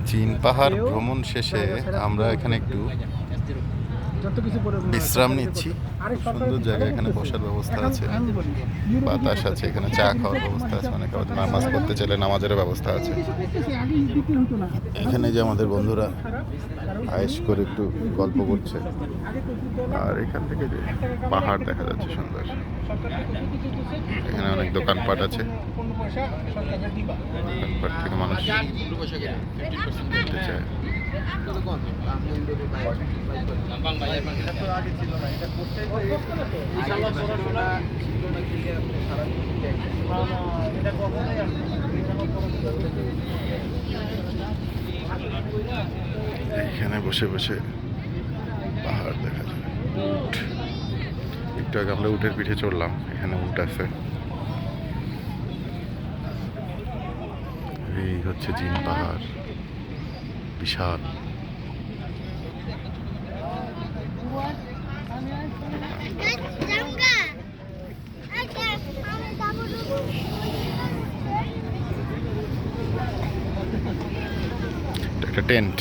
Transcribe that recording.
চীন পাহাড় ভ্রমণ শেষে আমরা এখানে একটু বিশ্রাম নিচ্ছি। সুন্দর জায়গা, এখানে বসার ব্যবস্থা আছে, বাতাস আছে, এখানে চা খাওয়ার ব্যবস্থা আছে, অনেকে নামাজ পড়তে চাইলে নামাজেরও ব্যবস্থা আছে। এখানে যে আমাদের বন্ধুরা আয়েশ করে একটু গল্প করছে, আর এখান থেকে যে পাহাড় দেখা যাচ্ছে সুন্দর। এখানে অনেক দোকানপাট আছে, দোকানপাট থেকে মানুষ কিনতে চায়। এখানে বসে বসে পাহাড় দেখা যায়। উট, একটু আগে আমরা উটের পিঠে চড়লাম, এখানে উট আছে। এই হচ্ছে চীন পাহাড়, বিশাল। একটা টেন্ট।